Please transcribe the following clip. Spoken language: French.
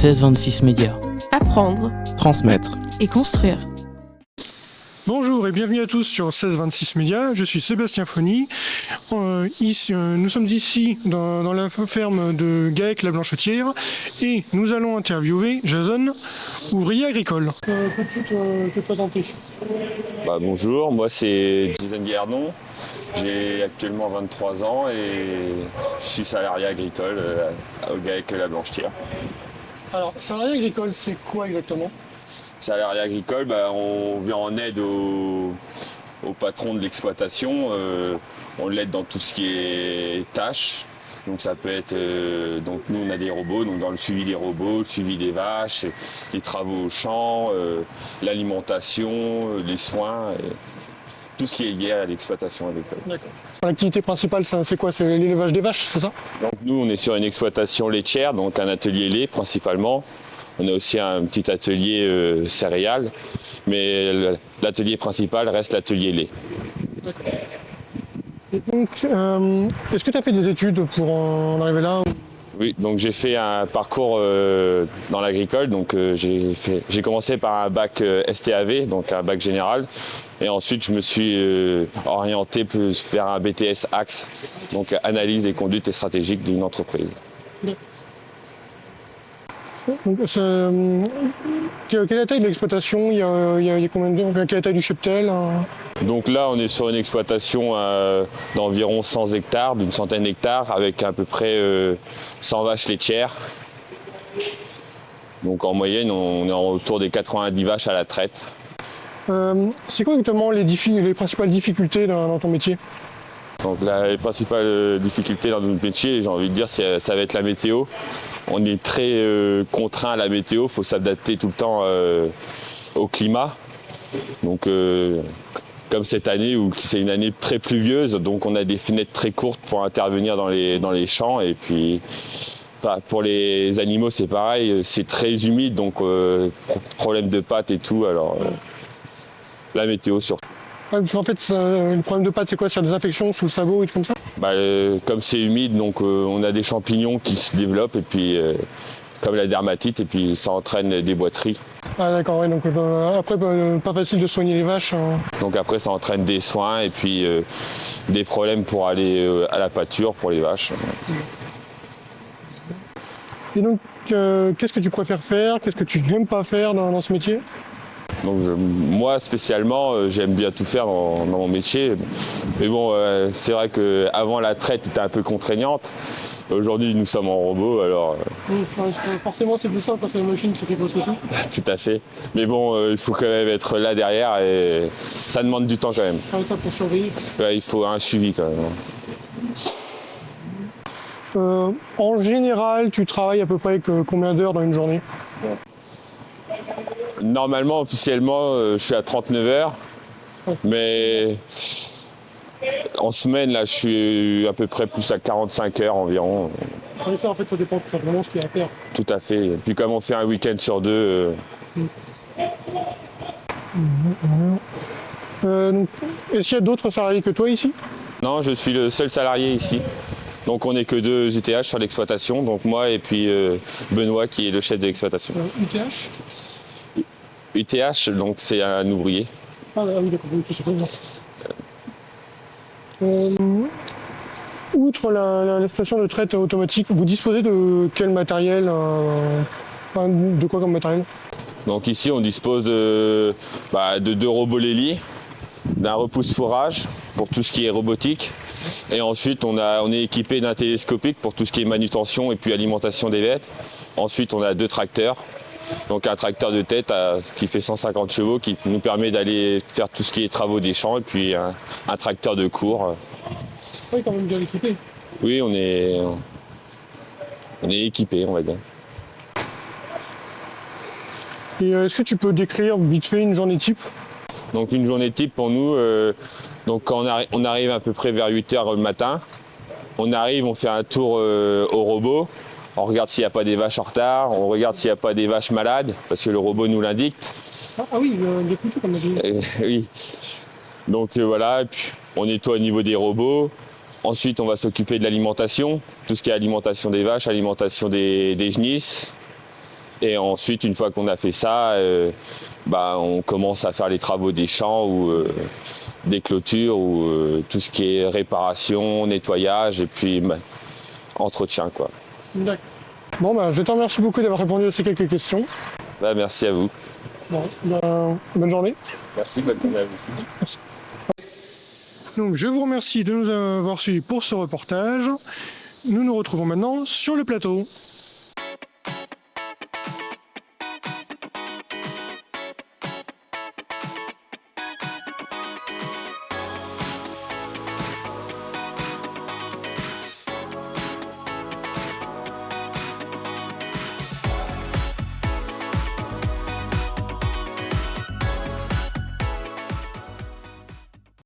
1626 Médias. Apprendre, Transmettre. et construire. Bonjour et bienvenue à tous sur 1626 Médias, je suis Sébastien Fony. Nous sommes ici dans la ferme de Gaec la Blanchetière et nous allons interviewer Jason, ouvrier agricole. Peux-tu te présenter? Bonjour, moi c'est Jason Guerdon, j'ai actuellement 23 ans et je suis salarié agricole au Gaec la Blanchetière. Alors, salarié agricole, c'est quoi exactement? Salarié agricole, on vient en aide au patron de l'exploitation, on l'aide dans tout ce qui est tâches. Donc ça peut être, donc nous on a des robots, donc dans le suivi des robots, le suivi des vaches, les travaux au champ, l'alimentation, les soins, tout ce qui est lié à l'exploitation agricole. D'accord. L'activité principale, c'est quoi? C'est l'élevage des vaches, c'est ça? Donc nous on est sur une exploitation laitière, donc un atelier lait principalement. On a aussi un petit atelier céréales, mais l'atelier principal reste l'atelier lait. D'accord. Et donc, est-ce que tu as fait des études pour en arriver là? Oui, donc j'ai fait un parcours dans l'agricole. Donc j'ai commencé par un bac STAV, donc un bac général, et ensuite je me suis orienté plus vers un BTS Axe, donc analyse et conduite et stratégique d'une entreprise. Donc, quelle est la taille de l'exploitation? Il y a combien de... Quelle est la taille du cheptel? Donc là, on est sur une exploitation d'environ 100 hectares, d'une centaine d'hectares, avec à peu près 100 vaches laitières. Donc en moyenne, on est autour des 90 vaches à la traite. C'est quoi exactement les principales difficultés dans ton métier? Donc les principales difficultés dans notre métier, j'ai envie de dire, ça va être la météo. On est très contraint à la météo, il faut s'adapter tout le temps au climat. Donc comme cette année où c'est une année très pluvieuse, donc on a des fenêtres très courtes pour intervenir dans les champs. Et puis pour les animaux c'est pareil, c'est très humide, donc problème de pattes et tout. Alors la météo surtout. Parce qu'en fait, le problème de pattes, c'est quoi? C'est des infections sous le sabot et tout comme ça? Comme c'est humide, donc on a des champignons qui se développent, et puis comme la dermatite, et puis ça entraîne des boiteries. Ah d'accord, ouais, donc après, pas facile de soigner les vaches. Donc après, ça entraîne des soins, et puis des problèmes pour aller à la pâture pour les vaches. Et donc, qu'est-ce que tu préfères faire? Qu'est-ce que tu n'aimes pas faire dans ce métier? Donc moi spécialement, j'aime bien tout faire dans mon métier. Mais bon, c'est vrai qu'avant la traite était un peu contraignante. Aujourd'hui, nous sommes en robot, alors... Forcément, c'est plus simple quand c'est la machine qui fait presque tout. Tout à fait. Mais bon, il faut quand même être là derrière et ça demande du temps quand même. Ah, ça pour surveiller. Ouais, il faut un suivi quand même. En général, tu travailles à peu près combien d'heures dans une journée? Normalement, officiellement, je suis à 39 heures, mais en semaine, là, je suis à peu près plus à 45 heures environ. Oui, ça, en fait, ça dépend tout simplement de ce qu'il y a à faire. Tout à fait. Et puis comme on fait un week-end sur deux... Est-ce qu'il y a d'autres salariés que toi ici? Non, je suis le seul salarié ici. Donc on n'est que deux UTH sur l'exploitation, donc moi et puis Benoît qui est le chef de l'exploitation. UTH? UTH, donc c'est un ouvrier. Ah oui, d'accord, tout simplement. Outre la station de traite automatique, vous disposez de quel matériel? De quoi comme matériel? Donc ici on dispose de deux robots Lely, d'un repousse-fourrage pour tout ce qui est robotique. Et ensuite on est équipé d'un télescopique pour tout ce qui est manutention et puis alimentation des bêtes. Ensuite on a deux tracteurs. Donc un tracteur de tête qui fait 150 chevaux qui nous permet d'aller faire tout ce qui est travaux des champs, et puis un tracteur de cours. Oui, quand même bien équipé. Oui, on est équipé, on va dire. Et est-ce que tu peux décrire vite fait une journée type? Donc une journée type pour nous, donc quand on arrive à peu près vers 8h le matin, on arrive, on fait un tour au robot. On regarde s'il n'y a pas des vaches en retard, on regarde s'il n'y a pas des vaches malades, parce que le robot nous l'indique. Ah oui, il est foutu comme machine. Oui. Donc voilà, et puis on nettoie au niveau des robots. Ensuite, on va s'occuper de l'alimentation, tout ce qui est alimentation des vaches, alimentation des genisses. Et ensuite, une fois qu'on a fait ça, on commence à faire les travaux des champs ou des clôtures ou tout ce qui est réparation, nettoyage et puis entretien, quoi. D'accord. Bon, je te remercie beaucoup d'avoir répondu à ces quelques questions. Merci à vous. Bon, bonne journée. Merci, bonne journée à vous aussi. Merci. Donc, je vous remercie de nous avoir suivis pour ce reportage. Nous nous retrouvons maintenant sur le plateau.